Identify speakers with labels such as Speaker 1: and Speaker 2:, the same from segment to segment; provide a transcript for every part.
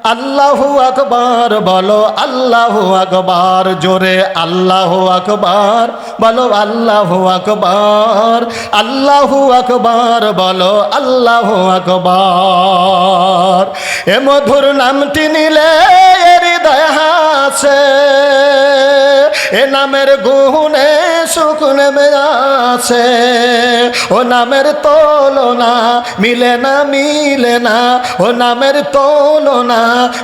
Speaker 1: আল্লাহু আকবার বলো, আল্লাহু আকবার, জোরে আল্লাহু আকবার বলো, আল্লাহু আকবার, আল্লাহু আকবার বলো, আল্লাহু আকবার। এ মধুর নামটি নিলে হৃদয় হাসে, এ নামের গুণে সুখ নেমে আসে, ও নামের তুলনা মিলে না, মিলে না, ও নামের তুলনা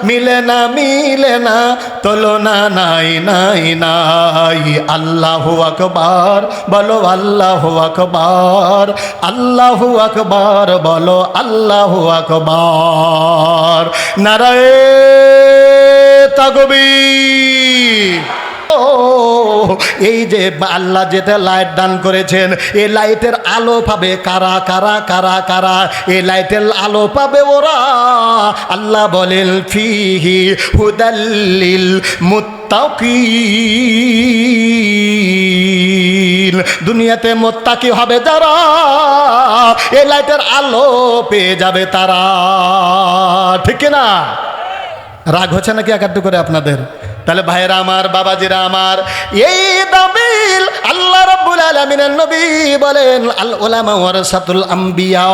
Speaker 1: মিলে না, মিলে না, তুলনা নাই, নাই, নাই। আল্লাহু আকবার বলো, আল্লাহু আকবার, আল্লাহু আকবার বলো, আল্লাহু আকবার। নারায়ে তাকবীর। এই যে আল্লাহ যেটা লাইট দান করেছেন, এই লাইটের আলো পাবে কারা, কারা, কারা, কারা? এই লাইটের আলো পাবে ওরা, আল্লাহ বলেন ফিহি হুদাল্লিল মুত্তাকিন। দুনিয়াতে মুত্তাকি হবে যারা, এই লাইটের আলো পেয়ে যাবে তারা, ঠিক না? রাগ হচ্ছে নাকি একাত্তর করে আপনাদের? তাহলে ভাইরা আমার, বাবাজিরা আমার, এই দাবিল আল্লাহ রাব্বুল আলামিনের নবী বলেন, আল উলামা ওয়ারাসাতুল আম্বিয়া।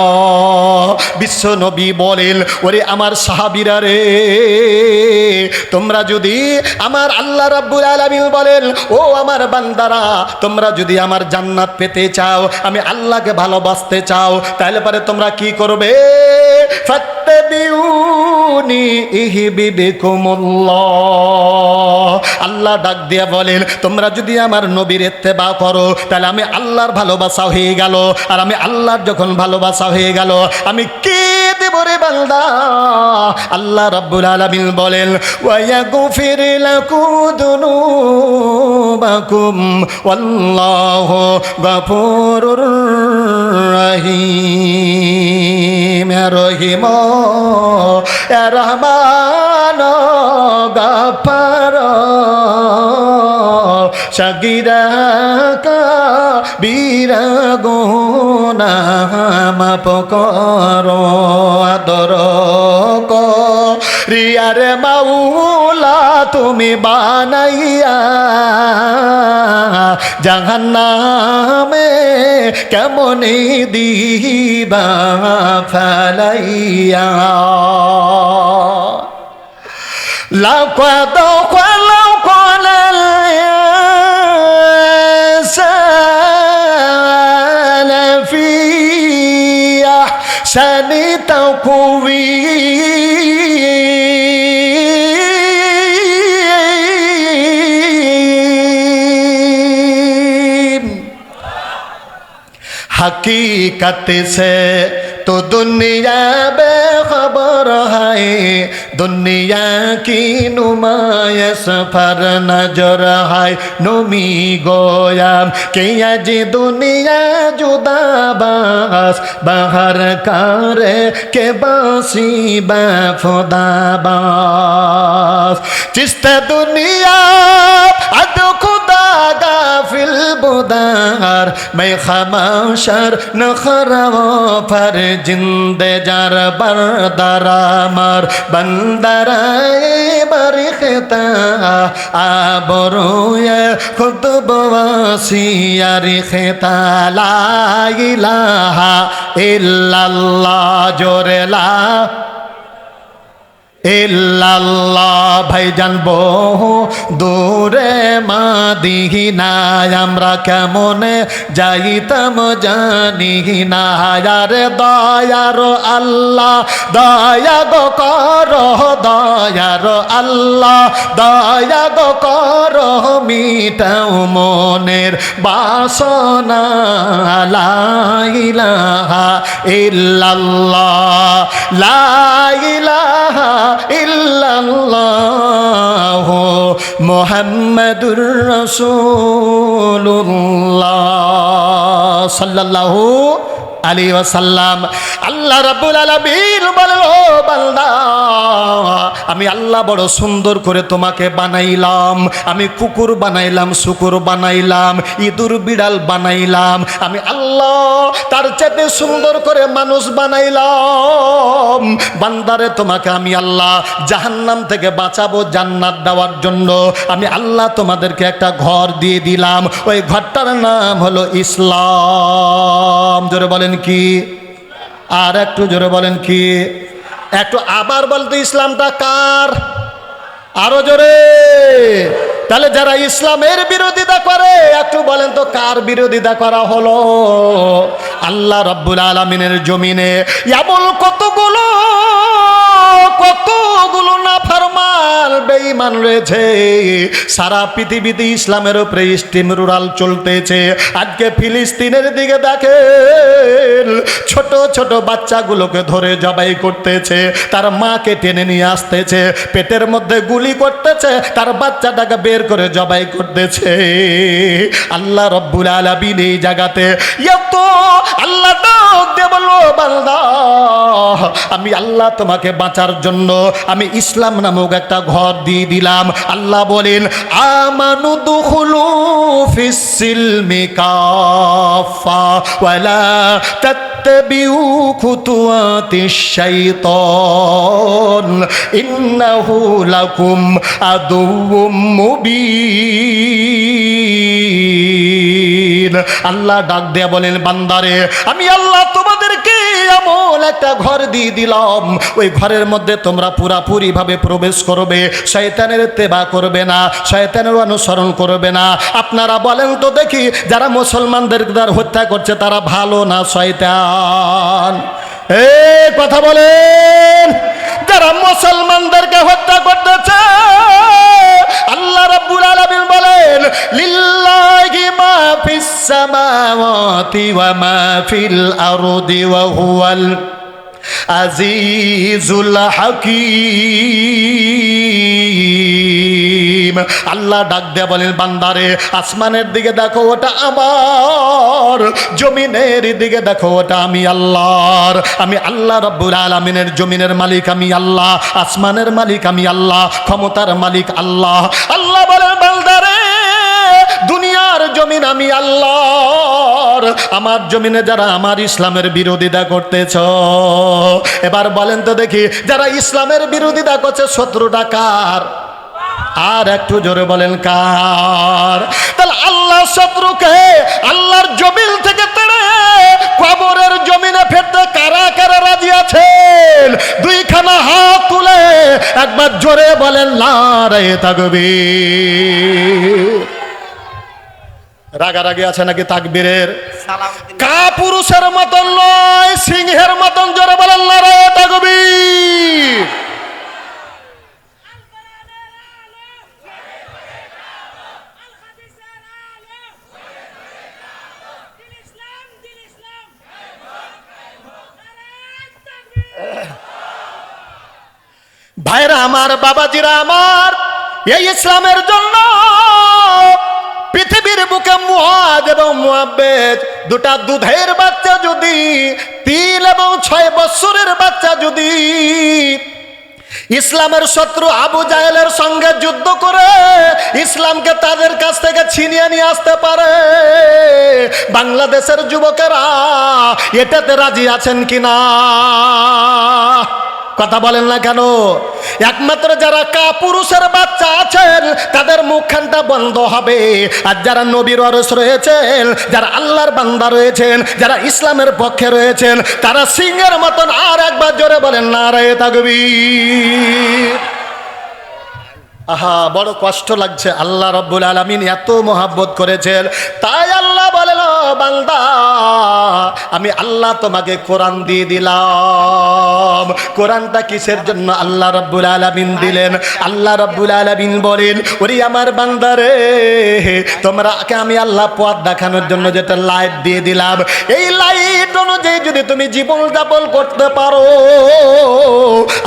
Speaker 1: বিশ্ব নবী বলেন, ওরে আমার সাহাবীরা রে, তোমরা যদি আমার আল্লাহ রাব্বুল আলামিন বলেন, ও আমার বান্দারা, তোমরা যদি আমার জান্নাত পেতে চাও, আমি আল্লাহকে ভালোবাসতে চাও, তাহলে পরে তোমরা কি করবে? ফাত্তাবিউনি ইহবিবিকুমুল্লাহ। আল্লাহ ডাক দিয়া বলেন, তোমরা যদি আমার নবীর ইত্তেবা করো, তাহলে আমি আল্লাহর ভালোবাসা হয়ে গেল। আর আমি আল্লাহর যখন ভালোবাসা হয়ে গেল, আমি কে দেব রে বান্দা? আল্লাহ রাব্বুল আলামিন বলেন, ওয়া ইয়াগফির লাকুম যুনুবাকুম ওয়াল্লাহু গফুরুর রহিম। রহিম রহমান গফার সগীরা কাবীরা গুনাহ মাফ করো, আদর করিয়ার মাওলা তুমি বানাইয়া জাহান্নামে কেমনে দিবা ফালাইয়া। লাকাদ খলাকাল ইনসানা ফি আহসানি তাকওয়ীম। हकीकत से तो दुनिया बेखबर है, दुनिया की नुमाइश पर नजर है। नमी गोया कि आज दुनिया जुदा बास बाहर करे के बासी बाफुदा बास। चिस्ते दुनिया अद खुदा गाफिल बुदार मैं खमाशर नखराओ पर जिंदे जार बरदरा मर बंदराए बरखता आबरूए खुद बवासियारी खता। ला इलाहा इल्लल्लाह जोरे ला ইল্লাল্লাহ। ভাইজান বহু দূরে মাদিনায় আমরা কেমনে যাইতাম জানি না। আরে দয়ার আল্লাহ দয়া গো করো, দয়ার আল্লাহ দয়া গো করো, মিটাও মনের বাসনা। লা ইলাহা ইল্লাল্লাহ, লা ইলাহা ইল্লাল্লাহ মুহাম্মাদুর রাসূলুল্লাহ সাল্লাল্লাহু আলাইহি ওয়াসাল্লাম। আল্লাহ রাব্বুল আলামিন বলেন, ও বান্দা আমি আল্লাহ বড় সুন্দর করে তোমাকে বানাইলাম, আমি কুকুর বানাইলাম, শুকুর বানাইলাম, ইঁদুর বিড়াল বানাইলাম, আমি আল্লাহ তার চেয়ে সুন্দর করে মানুষ বানাইলাম। বান্দারে তোমাকে আমি আল্লাহ জাহান্নাম থেকে বাঁচাবো জান্নাত দেওয়ার জন্য আমি আল্লাহ তোমাদেরকে একটা ঘর দিয়ে দিলাম, ওই ঘরটার নাম হলো ইসলাম। জোরে বলেন কি? আর একটু জোরে বলেন কি? একটু আবার বলতে, ইসলামটা কার? আরো জোরে। তাহলে যারা ইসলামের বিরোধিতা করে একটু বলেন তো কার বিরোধিতা করা হলো? আল্লাহ রাব্বুল আলামিনের জমিনে এমন কতগুলো নাফরমান বেঈমান রয়েছে, সারা পৃথিবীতে ইসলামের উপরে স্টিম রুরাল চলতেছে। আজকে ফিলিস্তিনের দিকে দেখেন, ছোট ছোট বাচ্চাগুলোকে ধরে জবাই করতেছে, তার মাকে টেনে নিয়ে আসতেছে, পেটের মধ্যে গুলি করতেছে, তার বাচ্চাটাকে বের করে জবাই করতেছে। আল্লাহ রব্বুল আলামিন এই জায়গাতে এত আল্লাহ ডাক দিয়ে বললো, বান্দা আমি আল্লাহ তোমাকে বাঁচার জন্য আমি ইসলাম নামক একটা ঘর দিয়ে দিলাম। আল্লাহ বলেন, আমানু দুখুলু ফিস সিলমি কাফা ওয়ালা তাত্তাবিউ খুতুওয়াতিশ শাইতান ইন্নাহু লাকুম আদুউম মুবিন। আল্লাহ ডাক দেয়া বলেন, বান্দারে আমি আল্লাহ তোমাদেরকে এমন একটা ঘর দিয়ে দিলাম, ওই ঘরের মধ্যে তোমরা পুরাপুরি ভাবে প্রবেশ করবে, শয়তানের ইত্তেবা করবে না, শয়তানের অনুসরণ করবে না। আপনারা বলেন তো দেখি, যারা মুসলমানদের হত্যা করছে তারা ভালো না শয়তান? এই কথা বলেন। যারা মুসলমানদেরকে হত্যা করতেছে, আল্লাহ রাব্বুল আলামিন বলেন, লিল্লাহি মা ফিস সামাওয়াতি ওয়া মা ফিল আরদি ওয়া হুয়াল আজিজুল হাকীম। আল্লাহ ডাক দেয়া বলেন, বান্দারে আসমানের দিকে দেখো ওটা আমার, জমিনের দিকে দেখো ওটা আমি আল্লাহর। আমি আল্লাহ রাব্বুল আলামিনের জমিনের মালিক আমি আল্লাহ, আসমানের মালিক আমি আল্লাহ, ক্ষমতার মালিক আল্লাহ। আল্লাহ বলেন, বান্দারে দুনিয়ার জমিন আমি আল্লাহর, আমার জমিনে যারা আমার ইসলামের বিরোধিতা করতেছ, এবার বলেন তো দেখি, যারা ইসলামের বিরোধিতা করছে শত্রুটা কার? আর একটু জোরে বলেন কার? তাহলে আল্লাহ শত্রুকে আল্লাহর জমিন থেকে তেড়ে কবরের জমিনে ফেরতে কারা কারা রাজি আছেন? দুইখানা হাত তুলে একবার জোরে বলেন নারে তাকবীর। রাগারাগি আছে নাকি তাকবীরের? কাপুরুষের মতন নয়, সিংহের মতন জোরে বলেন নারে তাকবীর। ভাইরা আমার, বাবাজিরা আমার, এই ইসলামের জন্য পৃথিবীর বুকে মুআদ এবং মুআব্বেদ দুটা দুধের বাচ্চা যদি, 3 এবং 6 বছরের বাচ্চা যদি ইসলামের শত্রু আবু জাহেলের সঙ্গে যুদ্ধ করে ইসলামকে তাদের কাছ থেকে ছিনিয়ে নিয়ে আসতে পারে, বাংলাদেশের যুবকেরা এটাতে রাজি আছেন কিনা? কথা বলেন না কেন? একমাত্র যারা কাপুরুষের বাচ্চা আছেন তাদের মুখখানটা বন্ধ হবে, আর যারা নবীর ওয়ারিস রয়েছেন, যারা আল্লাহর বান্দা রয়েছেন, যারা ইসলামের পক্ষে রয়েছেন, তারা সিংহের মতন আর একবার জোরে বলেন নারে তাকবীর। আহা, বড় কষ্ট লাগছে। আল্লাহ রাব্বুল আলামিন এত মহাব্বত করেছেন, তাই আল্লাহ বলেন, বান্দা আমি আল্লাহ তোমাকে কোরআন দিয়ে দিলাম। কোরআনটা কিসের জন্য আল্লাহ রাব্বুল আলামিন দিলেন? আল্লাহ রাব্বুল আলামিন বলেন, ওরে আমার বান্দারে, তোমরাকে আমি আল্লাহ পথ দেখানোর জন্য যেটা লাইট দিয়ে দিলাম, এই লাইট অনুযায়ী যদি তুমি জীবন যাপন করতে পারো,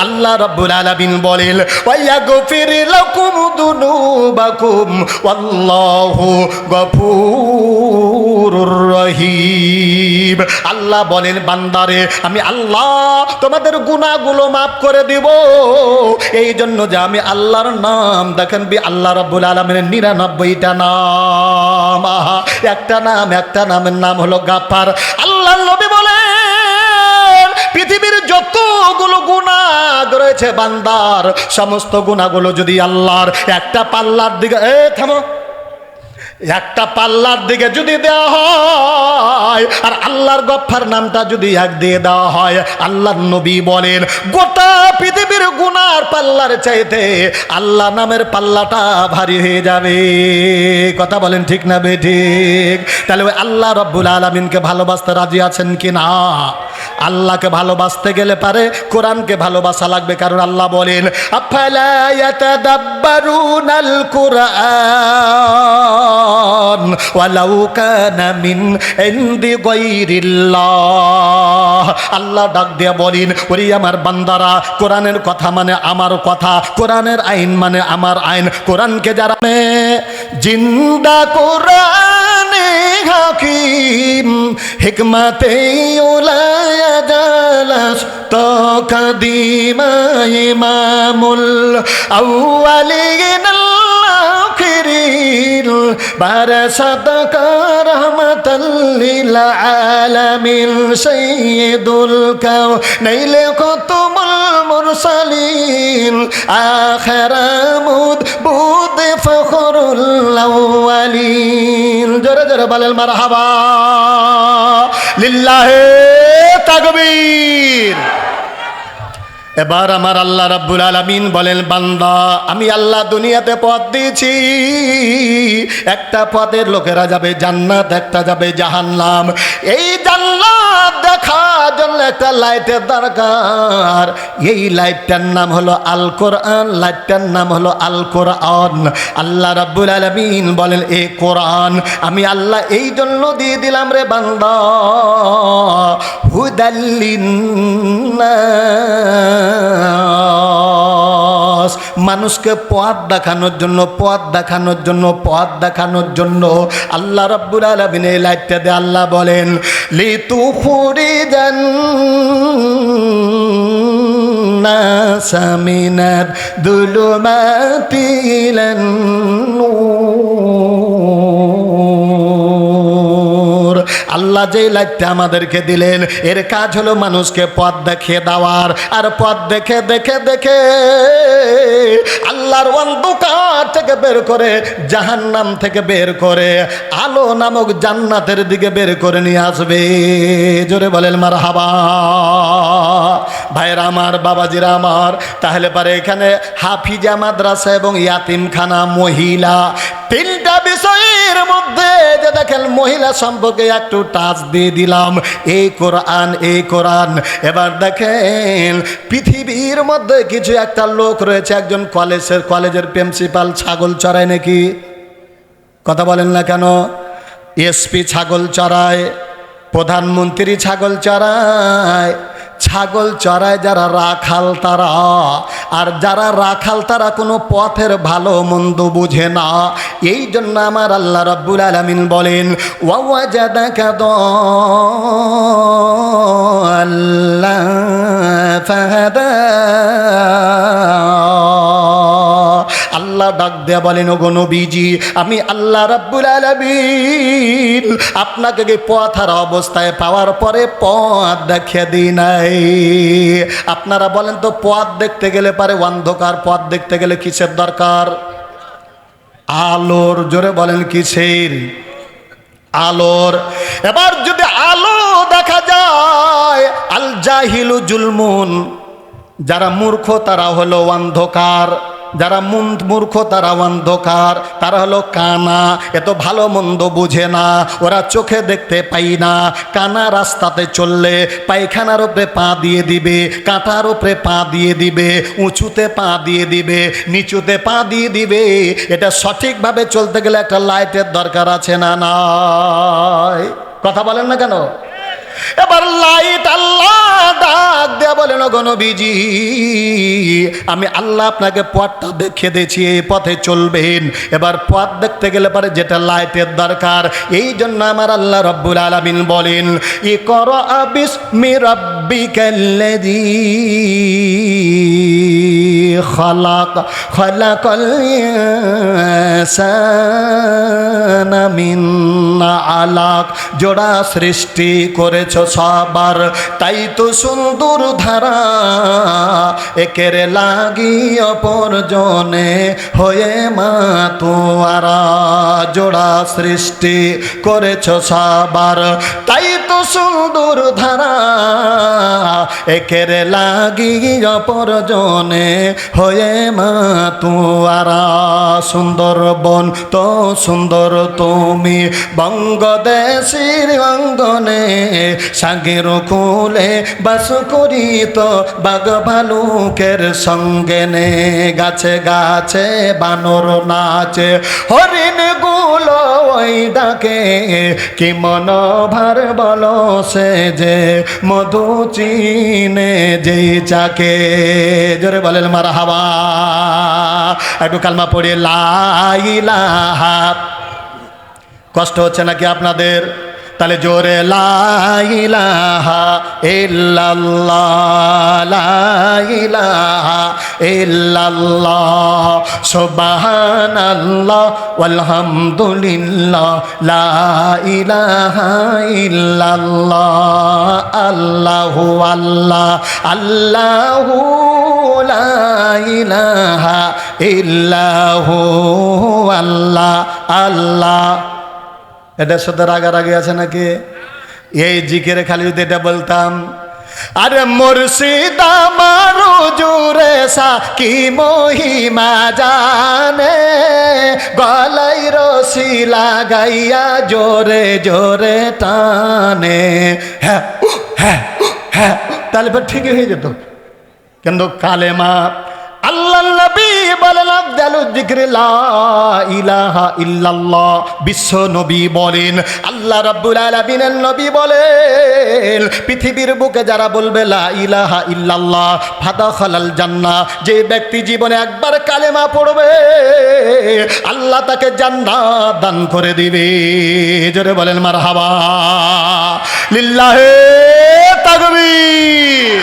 Speaker 1: আল্লাহ রাব্বুল আলামিন বলেন, ওয়ায়াগফির লাকুম দুনুবাকুম ওয়াল্লাহু গফুর গফুরুর রহিম। আল্লাহ বলেন বান্দারে আমি আল্লাহ তোমাদের গুনাহগুলো মাফ করে দিব। এই জন্য যে আমি আল্লাহর নাম দেখেন আল্লাহ রাব্বুল আলামিনের 99টা নাম। একটা নামের নাম হলো গাফফার। আল্লাহর নবী বলেন পৃথিবীর যতগুলো গুনাহ রয়েছে বান্দার সমস্ত গুনাহগুলো যদি আল্লাহর একটা পাল্লার দিকে থামো একটা পাল্লার দিকে যদি দেওয়া হয় আর আল্লাহর গফফার নামটা যদি এক দিয়ে দেওয়া হয় আল্লাহর নবী বলেন গোটা পৃথিবীর গুনার পাল্লার চাইতে আল্লাহ নামের পাল্লাটা ভারী হয়ে যাবে। কথা বলেন ঠিক না বেঠিক? তাহলে ওই আল্লাহ রাব্বুল আলামিনকে ভালোবাসতে রাজি আছেন কি না? আল্লাহকে ভালোবাসতে গেলে পারে কোরআনকে ভালোবাসা লাগবে, কারণ আল্লাহ বলেন আফালা ইয়াতাদাব্বারুনাল কুরআন ওয়ালাউ কানা মিন ইনদি গায়রিল্লাহ। আল্লাহ ডাক দিয়া বলেন ওরে আমার বান্দারা কোরআনের কথা মানে আমার কথা, কোরআনের আইন মানে আমার আইন। কোরআনকে যারা জিন্দা কোরআনে হাকিম হিকমতে উলায়া জালাস তো কদিমা ইমামুল আউয়ালিন আখিরিন বারাসাত রহমাতাল লিল আলামিন সাইয়্যিদুল কাউনাইন কুতুবুল মুরসালিন আখিরামুদ বুদ ফখরুল আউয়ালিন। জোরে জোরে বলেন মারহাবা লিল্লাহি তাকবীর। এবার আমার আল্লাহ রাব্বুল আলামিন বলেন বান্দা আমি আল্লাহ দুনিয়াতে পথ দিয়েছি, একটা পথের লোকেরা যাবে জান্নাত, একটা যাবে জাহান্নাম। এই জান্নাত দেখার জন্য একটা লাইটের দরকার, এই লাইটটার নাম হলো আল কোরআন, লাইটটার নাম হলো আল কোরআন। আল্লাহ রাব্বুল আলামিন বলেন এই কোরআন আমি আল্লাহ এই জন্য দিয়ে দিলাম রে বান্দা হুদাল্লিন্নাস, মানুষকে পথ দেখানোর জন্য, পথ দেখানোর জন্য, পথ দেখানোর জন্য আল্লাহ রাব্বুল আলামিন এই লাইটটা দিয়ে আল্লাহ বলেন লিতুখরিজান নাসা মিনাদ দুলুমাতি ইলান নূর। আল্লাহ যে লাইটটা আমাদেরকে দিলেন এর কাজ হলো মানুষকে পথ দেখিয়ে দেওয়ার, আর পথ দেখে দেখে দেখে আল্লাহর অন্ধকার থেকে বের করে জাহান্নাম থেকে বের করে আলো নামক জান্নাতের দিকে বের করে নিয়ে আসবে। জোরে বলেন মারহাবা। ভাইরা আমার, বাবাজিরা আমার, তাহলে পারে এখানে হাফিজা মাদ্রাসা এবং ইয়াতিমখানা মহিলা তিনটা বিষয়ের মধ্যে যে দেখেন মহিলা সম্পর্কে একটু টাচ দিয়ে দিলাম। এই কোরআন, এই কোরআন। এবার দেখেন পৃথিবীর মধ্যে কিছু একটা লোক রয়েছে, একজন কলেজের প্রিন্সিপাল ছাগল চড়ায় নাকি? কথা বলেন না কেন? এসপি ছাগল চড়ায়, প্রধানমন্ত্রী ছাগল চড়ায়। ছাগল চড়ায় যারা রাখাল তারা, আর যারা রাখাল তারা কোনো পথের ভালো মন্দ বুঝে না। এই জন্য আমার আল্লাহ রাব্বুল আলামিন বলেন ওয়াজাদাকা দাল্লান ফাহাদা। আল্লাহ ডাক দেয়া বলেন ওগো নবীজি আমি আল্লাহ রাব্বুল আলামিন আপনাকে পথ হারা অবস্থায় পাওয়ার পরে পথ দেখিয়ে দিই নাই। আপনারা বলেন তো পথ দেখতে গেলে পারে অন্ধকার পথ দেখতে গেলে কিসের দরকার? আলোর। জোরে বলেন কিসের? আলোর। এবার যদি আলো দেখা যায় আল জাহিলু জুলমুন, যারা মূর্খ তারা হলো অন্ধকার, যারা মূর্খ তারা অন্ধকার, তারা হলো কানা, এত ভালো মন্দ বুঝে না, ওরা চোখে দেখতে পাই না। কানা রাস্তাতে চললে পায়খানার উপরে পা দিয়ে দিবে, কাঁটার উপরে পা দিয়ে দিবে, উঁচুতে পা দিয়ে দিবে, নিচুতে পা দিয়ে দিবে। এটা সঠিকভাবে চলতে গেলে একটা লাইটের দরকার আছে না নাই? কথা বলেন না কেন? এবার লাইট আল্লাহ ডাক দেয়া বলেন, ওগো নবীজি, আমি আল্লাহ আপনাকে পথটা দেখিয়ে দিয়েছি, এই পথে চলবেন। এবার পথ দেখতে গেলে পারে যেটা লাইটের দরকার, এই জন্য আমার আল্লাহ রব্বুল আলামিন বলেন, ইকরা বিসমি রাব্বিকাল্লাযী খালাক খালাকাল ইনসানা মিন আলাক। জোড়া সৃষ্টি করেছ সবার, তাই তো সুন্দর ধারা, একের লাগি অপরজনে হয়ে মা তোয়ারা। জোড়া সৃষ্টি করেছ সবার, তাই তো সুন্দর ধারা, একের লাগি অপরজনে হয়ে মা তোয়ারা। সুন্দরবন তো সুন্দর তুমি, বঙ্গদেশের অঙ্গনে, সাগের কুলে বাস করি তো বাঘ ভালুকের সঙ্গে নে। গাছে গাছে বানর নাচে, হরিণ গুলো ওই ডাকে, কি মনোভার বলো সে যে মধু চিনে যেই চাকে। জোরে বলেন মারহাবা। একটু কালমা পড়ে লা ইলাহা। কষ্ট হচ্ছে নাকি আপনাদের? তাহলে জোরে লা ইলাহা ইল্লাল্লাহ, লা ইলাহা ইল্লাল্লাহ, সুবহানাল্লাহ ওয়ালহামদুলিল্লাহ, লা ইলাহা ইল্লাল্লাহ, আল্লাহু আল্লাহ, আল্লাহু লা ইলাহা ইল্লাহু, আল্লাহ আল্লাহ। এটার সাথে রাগারাগি আছে নাকি? এই জিকিরে খালি যদি এটা বলতাম, আরে মুর্শিদ আমার হুজুরে সা কি মহিমা জানে, গলাই রশি লাগাইয়া জোরে জোরে টানে। হ্যাঁ হ্যাঁ হ্যাঁ, তাহলে ঠিকই হয়ে যেত। কিন্তু কালেমা আল্লাহ নবী বলেন, আফদালু যিকরি লা ইলাহা ইল্লাল্লাহ। বিশ্ব নবী বলেন, আল্লাহ রাব্বুল আলামিনের নবী বলেন, পৃথিবীর বুকে যারা বলবে লা ইলাহা ইল্লাল্লাহ ফাদাখালাল জান্নাহ, যে ব্যক্তি জীবনে একবার কালেমা পড়বে আল্লাহ তাকে জান্নাত দান করে দিবে। জোরে বলেন মারহাবা, লিল্লাহি তাকবীর।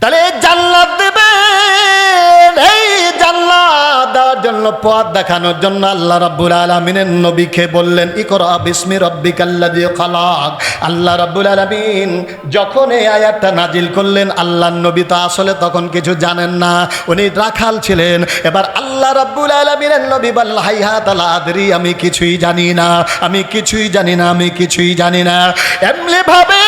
Speaker 1: তাহলে জান্নাত দেবেন, এই জান্নাত দেওয়ার জন্য, পথ দেখানোর জন্য আল্লাহ রাব্বুল আলামিনের নবীকে বললেন, ইকরা বিসমি রাব্বিকাল্লাযী খালাক। আল্লাহ রাব্বুল আলামিন যখন এই আয়াতটা নাজিল করলেন, আল্লাহর নবী তো আসলে তখন কিছু জানেন না, উনি রাখাল ছিলেন। এবার আল্লাহ রাব্বুল আলামিনের নবী বললেন, হাইহাতা লা আদরি, আমি কিছুই জানি না, আমি কিছুই জানি না, আমি কিছুই জানি না। এমনি ভাবে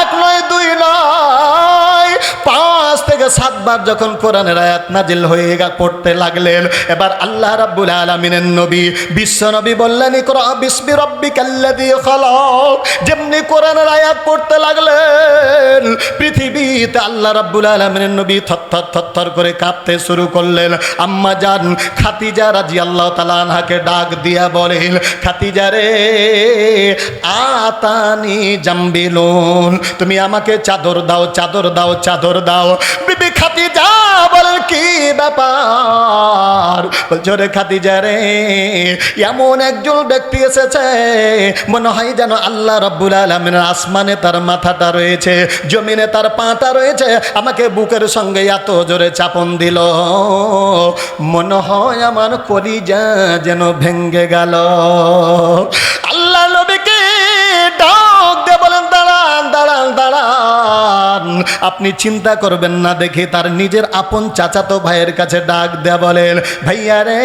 Speaker 1: এক নয়, দুই নয়, 5 থেকে 7 বার যখন কোরআনের আয়াত নাজিল হয়ে পড়তে লাগলেন, এবার আল্লাহ রাব্বুল আলামিনের নবী বিশ্ব নবী বললেন, ইকরা বিসমি রাব্বিকাল্লাযী খালাক। যেমনি কোরআনের আয়াত পড়তে লাগলেন, পৃথিবীতে আল্লাহ রাব্বুল আলামিনের নবী থরথর থরথর করে কাঁপতে শুরু করলেন। আম্মা জান খাদিজা রাদিয়াল্লাহু তাআলা আনহাকে ডাক দিয়া বলেন, খাদিজা রে, আতানি জাম্বিলুন, তুমি আমাকে চাদর দাও, চাদর দাও, চাদর দাও। বিবি খাদিজা বলেন, কি ব্যাপার? বলছো রে খাদিজা রে, এমন একজন ব্যক্তি এসেছে, মনে হয় যেন আল্লাহ রাব্বুল আলামিনের আসমানে তার মাথাটা রয়েছে, জমিনে তার পাটা রয়েছে, আমাকে বুকের সঙ্গে এত জোরে চাপন দিল, মনে হয় আমার কলিজা যেন ভেঙ্গে গেল। আল্লাহ নবীকে ডাক দিয়ে বলেন, দাঁড়ান দাঁড়ান দাঁড়ান, আপনি চিন্তা করবেন না দেখে তার নিজের আপন চাচাতো ভাইয়ের কাছে ডাক দেয়া বলেন, ভাইয়া রে,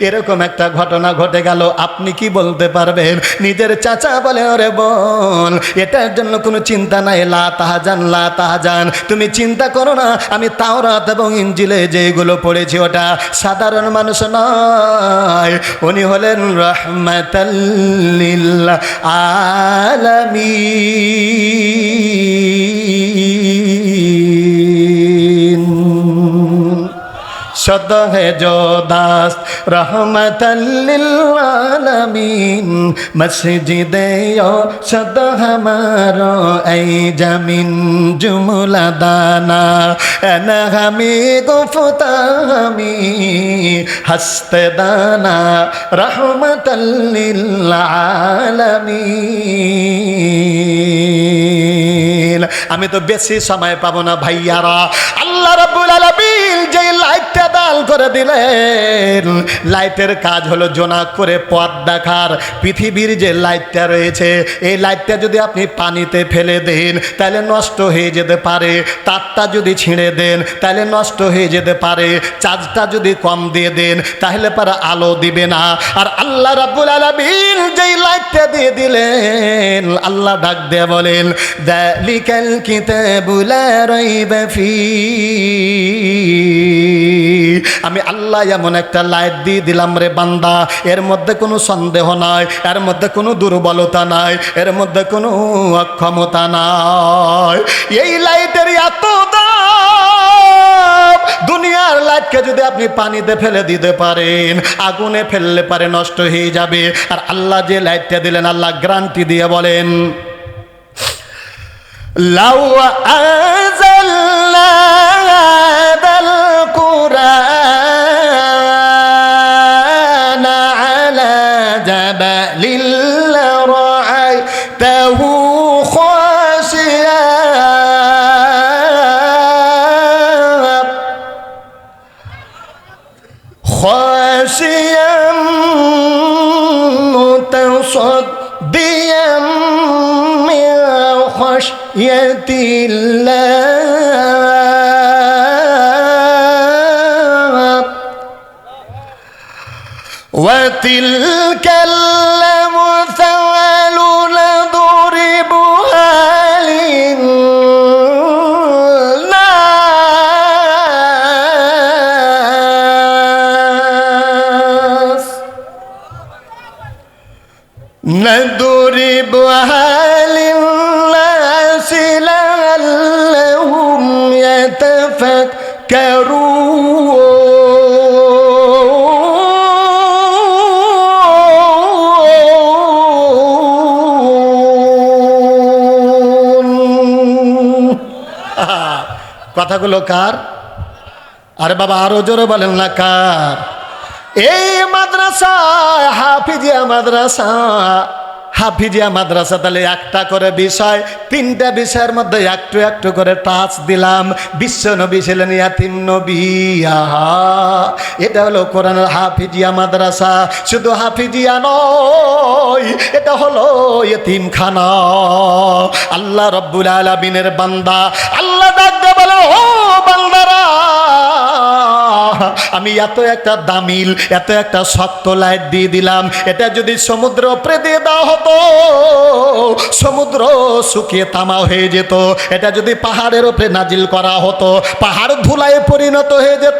Speaker 1: এরকম একটা ঘটনা ঘটে গেল, আপনি কি বলতে পারবেন? নিজের চাচা বলে, ওরে বল, এটার জন্য কোনো চিন্তা নাই, লা তাহাজান লা তাহাজান, তুমি চিন্তা করো না, আমি তাওরাত এবং ইনজিলে যেগুলো পড়েছি ওটা সাধারণ মানুষ নয়, উনি হলেন রাহমাতাল লিল আলামিন। सद है जो दास्त रहमतल लिल आलमीन मस्जिदे यो सद हमारो ऐ जमीन जुमला दाना एना हमी गुफ्ता हमी हस्ते दाना रहमतल लिल आलमीन। আমি তো বেশি সময় পাবো না ভাইয়ারা, আল্লাহ রাব্বুল আলামিন যে লাইটটা দান করে দিলেন, লাইটের কাজ হলো জোনাক করে পথ দেখার। পৃথিবীর যে লাইটটা রয়েছে, এই লাইটটা যদি আপনি পানিতে ফেলে দেন তাহলে নষ্ট হয়ে যেতে পারে, তারটা যদি ছিঁড়ে দেন তাহলে নষ্ট হয়ে যেতে পারে, চার্জটা যদি কম দিয়ে দেন তাহলে পরে আলো দিবে না। আর আল্লাহ রাব্বুল আলামিন যেই লাইটটা দিয়ে দিলেন, আল্লাহ ডাক দিয়ে বলেন যালিকাল কিতাবু লা রাইবা ফী, আমি আল্লাহ এমন একটা লাইট দিয়ে দিলাম রে বান্দা, এর মধ্যে কোনো সন্দেহ নাই, এর মধ্যে কোনো দুর্বলতা নাই, এর মধ্যে কোনো অক্ষমতা নাই। এই লাইটের এত দাম, দুনিয়ার লাইটকে যদি আপনি পানিতে ফেলে দিতে পারেন, আগুনে ফেললে পারে নষ্ট হয়ে যাবে। আর আল্লাহ যে লাইটটা দিলেন, আল্লাহ গ্যারান্টি দিয়ে বলেন লাউ আযাল্না হাযাল কুরআন আলা জাবালিন লারাআইতাহু খাশিয়াম মুতাসাদ্দিয়াম মিন খাশিয়াতিল্লাহ ওয়া তিলকাল আমসালু নাদরিবুহা লিন্নাস نضربها للناس لعلهم يتفكرون কথাগুলো কার? আরে বাবা আরো জোরে বলেন না কার? এই মাদ্রাসা হাফিজিয়া মাদ্রাসা, হাফিজিয়া মাদ্রাসা তাহলে একটা করে বিষয়, তিনটা বিষয়ের মধ্যে একটু একটু করে টাচ দিলাম। বিশ্ব নবী ছিলেন ইয়াতিম নবী, আহা এটা হলো কোরআনের হাফিজিয়া মাদ্রাসা। শুধু হাফিজিয়া নয়, এটা হলো ইতিমখানা। আল্লাহ রব্বুল আলামিনের বান্দা, আল্লাহ ডাকতে বলে ও বান্দারা, আমি এত একটা দামিল, এত একটা শক্ত লাইট দিয়ে দিলাম, এটা যদি সমুদ্র উপরে দিয়ে দেওয়া হতো, সমুদ্র শুকিয়ে তামা হয়ে যেত। এটা যদি পাহাড়ের উপরে নাজিল করা হতো, পাহাড় ধুলায় পরিণত হয়ে যেত।